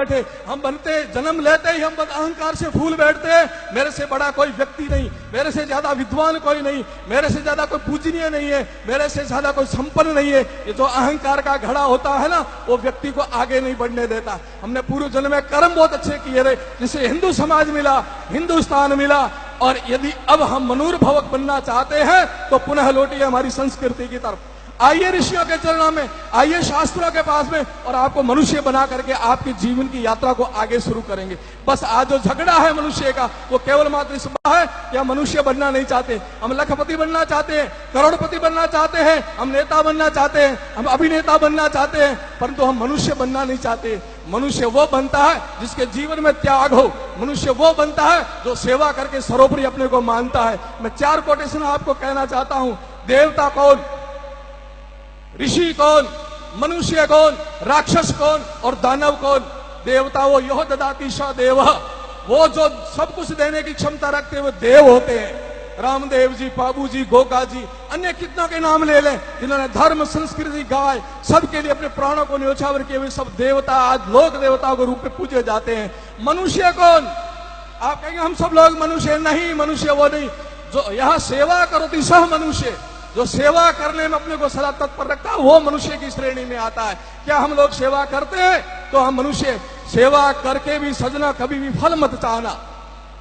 बैठे, हम बनते जन्म लेते ही हम अहंकार से फूल बैठते हैं। मेरे से बड़ा कोई व्यक्ति नहीं, मेरे से ज्यादा विद्वान कोई नहीं, मेरे से ज्यादा कोई पूजनीय नहीं है, मेरे से ज्यादा कोई संपन्न नहीं है। ये जो अहंकार का घड़ा होता है ना, वो व्यक्ति को आगे नहीं बढ़ने देता। हमने पूर्व जन्म में कर्म बहुत अच्छे किए थे, जिससे हिंदू समाज मिला, हिंदुस्तान मिला। और यदि अब हम मनूर्भवक बनना चाहते हैं तो पुनः लौटिए हमारी संस्कृति की तरफ। आइए ऋषियों के चरणों में, आइए शास्त्रों के पास में, और आपको मनुष्य बना करके आपकी जीवन की यात्रा को आगे शुरू करेंगे। बस आज जो झगड़ा है मनुष्य का, वो केवल मात्र इस बात है कि हम मनुष्य बनना नहीं चाहते। हम लखपति बनना चाहते हैं, करोड़पति बनना चाहते हैं, हम नेता बनना चाहते हैं, हम अभिनेता बनना चाहते हैं, परंतु हम मनुष्य बनना नहीं चाहते। मनुष्य वो बनता है जिसके जीवन में त्याग हो। मनुष्य वो बनता है जो सेवा करके सर्वोपरि अपने को मानता है। मैं 4 कोटेशन आपको कहना चाहता हूं। देवता कौन, ऋषि कौन, मनुष्य कौन, राक्षस कौन और दानव कौन। देवता वो यो ददाति स देव, वो जो सब कुछ देने की क्षमता रखते हुए देव होते हैं। रामदेव जी, बाबू जी, गोगा जी, अन्य कितनों के नाम ले लें, जिन्होंने धर्म, संस्कृति, गाय सबके लिए अपने प्राणों को न्योछावर किए हुए सब देवता आज लोक देवताओं के रूप में पूजे जाते हैं। मनुष्य कौन? आप कहेंगे हम सब लोग मनुष्य नहीं, मनुष्य वो नहीं जो यहाँ सेवा करोति सह मनुष्य, जो सेवा करने में अपने को सदा तत्पर रखता है, वो मनुष्य की श्रेणी में आता है। क्या हम लोग सेवा करते हैं? तो हम मनुष्य। सेवा करके भी सजना कभी भी फल मत चाहना।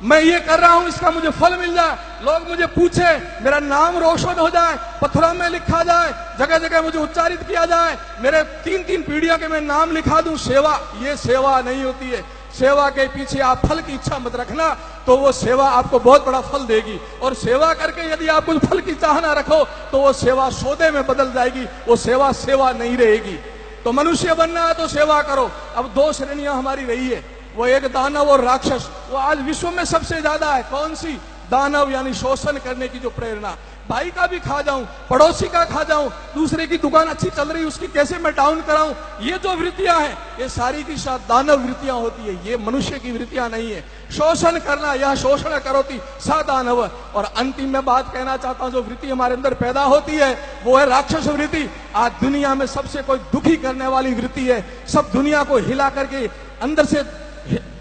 मैं ये कर रहा हूं, इसका मुझे फल मिल जाए, लोग मुझे पूछे, मेरा नाम रोशन हो जाए, पत्थरों में लिखा जाए, जगह जगह मुझे उच्चारित किया जाए, मेरे 3-3 पीढ़ियों के मैं नाम लिखा दूं। सेवा, ये सेवा नहीं होती है। सेवा के पीछे आप फल की इच्छा मत रखना, तो वो सेवा आपको बहुत बड़ा फल देगी। और सेवा करके यदि आप कुछ फल की चाह ना रखो तो वो सेवा सौदे में बदल जाएगी, वो सेवा सेवा नहीं रहेगी। तो मनुष्य बनना है तो सेवा करो। अब 2 श्रेणियां हमारी रही है, वो एक दानव और राक्षस। वो आज विश्व में सबसे ज्यादा है। कौन सी? दानव, यानी शोषण करने की जो प्रेरणा। भाई का भी खा जाऊं, पड़ोसी का खा जाऊं, दूसरे की दुकान अच्छी चल रही उसकी कैसे मैं डाउन कराऊं, ये जो वृत्तियां हैं, ये सारी की साथ दानव वृत्तियां होती है। ये मनुष्य की वृत्तियां नहीं है। शोषण करना, यह शोषण करोति सा दानव। और अंतिम में बात कहना चाहता हूं, जो वृत्ति हमारे अंदर पैदा होती है वो है राक्षस वृत्ति। आज दुनिया में सबसे कोई दुखी करने वाली वृत्ति है, सब दुनिया को हिला करके अंदर से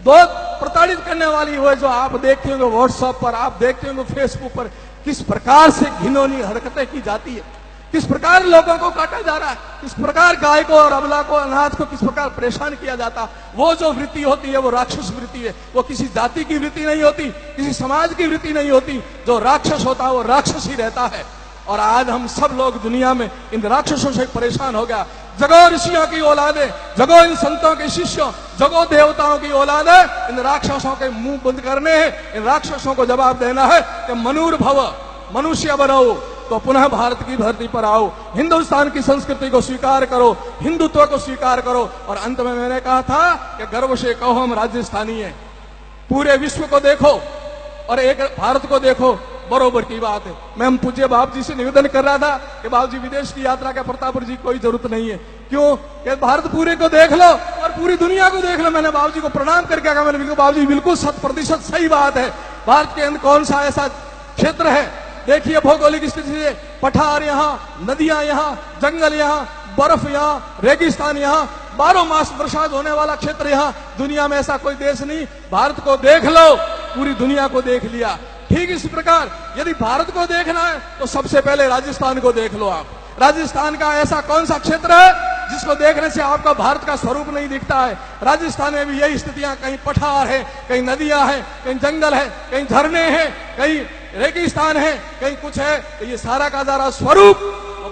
बहुत प्रताड़ित करने वाली वो है, जो आप देखते होंगे व्हाट्सएप पर, आप देखते होंगे फेसबुक पर, किस प्रकार से घिनौनी हरकतें की जाती है, किस प्रकार लोगों को काटा जा रहा है, किस प्रकार गाय को और अबला को, अनाथ को किस प्रकार परेशान किया जाता। वो जो वृत्ति होती है वो राक्षस वृत्ति है। वो किसी जाति की वृत्ति नहीं होती, किसी समाज की वृत्ति नहीं होती। जो राक्षस होता है वो राक्षस ही रहता है। और आज हम सब लोग दुनिया में इन राक्षसों से परेशान हो गया। जगो ऋषियों की औलादे, जगो इन संतों के शिष्यों, जगो देवताओं की औलादे, इन राक्षसों के मुंह बंद करने हैं। इन राक्षसों को जवाब देना है कि मनूर्भव, मनुष्य बनो, तो पुनः भारत की धरती पर आओ, हिंदुस्तान की संस्कृति को स्वीकार करो, हिंदुत्व को स्वीकार करो। और अंत में मैंने कहा था कि गर्व से कहो हम राजस्थानी हैं। पूरे विश्व को देखो और एक भारत को देखो, बरोबर की बात है। मैं हम पूज्य बाप जी से निवेदन कर रहा था कि बाबू जी विदेश की यात्रा का प्रतापपुर जी कोई जरूरत नहीं है। क्यों? कि भारत पूरे को देख लो और पूरी दुनिया को देख लो। मैंने बाबू जी को प्रणाम करके कहा, मैंने बाबू जी बिल्कुल 100% सही बात है। भारत के अंदर कौन सा ऐसा क्षेत्र है, देखिए भौगोलिक स्थिति से, पठार यहाँ, नदियां यहाँ, जंगल यहाँ, बर्फ यहाँ, रेगिस्तान यहाँ, 12 मास बरसात होने वाला क्षेत्र यहाँ। दुनिया में ऐसा कोई देश नहीं। भारत को देख लो, पूरी दुनिया को देख लिया। ठीक इस प्रकार यदि भारत को देखना है तो सबसे पहले राजस्थान को देख लो आप। राजस्थान का ऐसा कौन सा क्षेत्र है जिसको देखने से आपका भारत का स्वरूप नहीं दिखता है? राजस्थान में भी यही स्थितियां, कहीं पठार है, कहीं नदियां हैं, कहीं जंगल है, कहीं झरने हैं, कहीं रेगिस्तान है, कहीं कुछ है। तो ये सारा का सारा स्वरूप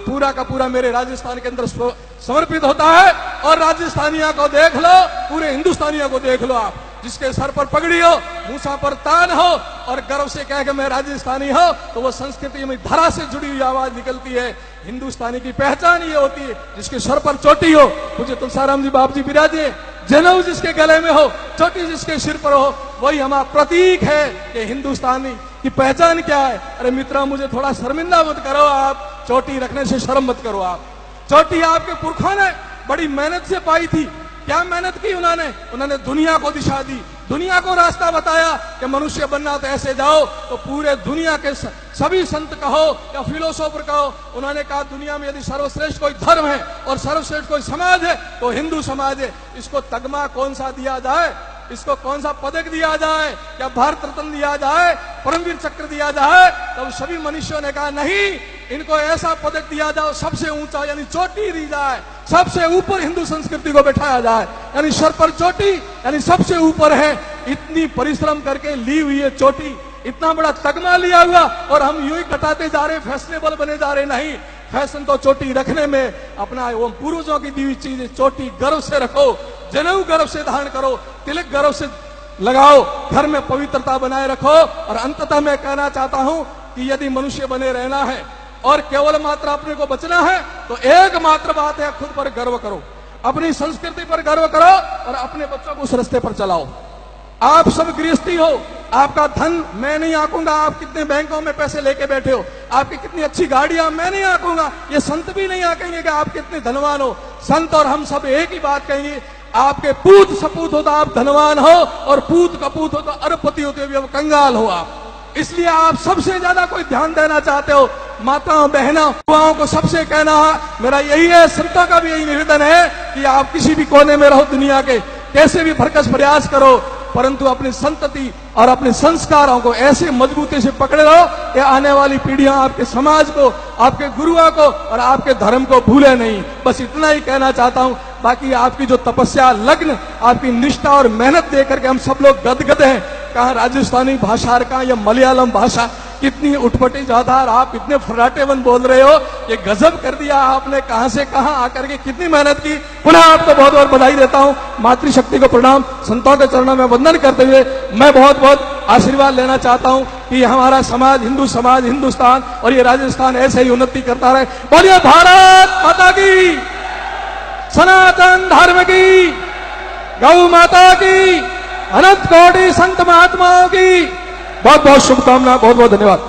पूरा का पूरा मेरे राजस्थान के अंदर समर्पित होता है। और राजस्थानियों को देख लो, पूरे हिंदुस्तानियों को देख लो आप, जिसके सर पर पगड़ी हो, मूसा पर तान हो और गर्व से कह के मैं राजस्थानी हो, तो वो संस्कृति में धरा से जुड़ी हुई आवाज निकलती है। हिंदुस्तानी की पहचान ये होती है जिसके सर पर चोटी हो, मुझे तुलसाराम जी बाप जी विराजे, जनेऊ जिसके गले में हो, चोटी जिसके सिर पर हो, वही हमारा प्रतीक है कि हिंदुस्तानी की पहचान क्या है। अरे मित्रों, मुझे थोड़ा शर्मिंदा मत करो आप, चोटी रखने से शर्म मत करो आप। चोटी आपके पुरखों ने बड़ी मेहनत से पाई थी, क्या मेहनत की उन्होंने दुनिया को दिशा दी, दुनिया को रास्ता बताया कि मनुष्य बनना तो ऐसे जाओ। तो पूरे दुनिया के सभी संत कहो या फिलोसोफर कहो, उन्होंने कहा दुनिया में यदि सर्वश्रेष्ठ कोई धर्म है और सर्वश्रेष्ठ कोई समाज है तो हिंदू समाज है। इसको तगमा कौन सा दिया जाए, इसको कौन सा पदक दिया जाए, क्या भारत रत्न दिया जाए, परमवीर चक्र दिया जाए? तब सभी मनुष्यों ने कहा नहीं, इनको ऐसा पदक दिया जाओ सबसे ऊंचा, यानी चोटी दी जाए, सबसे ऊपर हिंदू संस्कृति को बैठाया जाए, यानी सर पर चोटी, यानी सबसे ऊपर है। इतनी परिश्रम करके ली हुई है चोटी, इतना बड़ा तगमा लिया हुआ, और हम यूं ही कटाते जा रहे, फैशनेबल बने जा रहे। नहीं, फैशन तो चोटी रखने में अपना वो पूर्वजों की दी हुई चीज चोटी गर्व से रखो, जनेऊ गर्व से धारण करो, तिलक गर्व से लगाओ, घर में पवित्रता बनाए रखो। और अंततः मैं कहना चाहता हूं कि यदि मनुष्य बने रहना है और केवल मात्र अपने को बचना है तो एकमात्र बात है, खुद पर गर्व करो, अपनी संस्कृति पर गर्व करो और अपने बच्चों को उस रास्ते पर चलाओ। आप सब गृहस्थी हो, आपका धन मैं नहीं आंकूंगा, आप कितने बैंकों में पैसे लेके बैठे हो, आपकी कितनी अच्छी गाड़ियां मैं नहीं आंकूंगा, ये संत भी नहीं आंकेंगे कि आप कितने धनवान हो। संत और हम सब एक ही बात कहेंगे, आपके पूत सपूत हो तो आप धनवान हो, और पूत कपूत हो तो अरबपति होते हुए अब कंगाल हो आप। इसलिए आप सबसे ज्यादा कोई ध्यान देना चाहते हो, माताओं बहनों युवाओं को सबसे कहना है, मेरा यही है, संतों का भी यही निवेदन है कि आप किसी भी कोने में रहो दुनिया के, कैसे भी भरकस प्रयास करो, परंतु अपनी संतति और अपने संस्कारों को ऐसे मजबूती से पकड़े रहो कि आने वाली पीढ़ियां आपके समाज को, आपके गुरुओं को और आपके धर्म को भूले नहीं। बस इतना ही कहना चाहता हूं। बाकी आपकी जो तपस्या, लग्न, आपकी निष्ठा और मेहनत देकर के हम सब लोग गदगद हैं। कहाँ राजस्थानी भाषा, कहाँ या मलयालम भाषा, कितनी उठपटी ज्यादा, और आप इतने फर्राटेवन बोल रहे हो, ये गजब कर दिया आपने। कहां से कहां आकर के कितनी मेहनत की। पुनः आपको बहुत बहुत बधाई देता हूं, मातृशक्ति को प्रणाम, संतों के चरणों में वंदन करते हुए मैं बहुत बहुत आशीर्वाद लेना चाहता हूं कि हमारा समाज, हिंदू समाज, हिंदुस्तान और ये राजस्थान ऐसे ही उन्नति करता रहे। बोलिए भारत माता की, सनातन धर्म की, गौ माता की, अनंत कोटि संत महात्माओं की बहुत बहुत शुभकामना, बहुत बहुत धन्यवाद।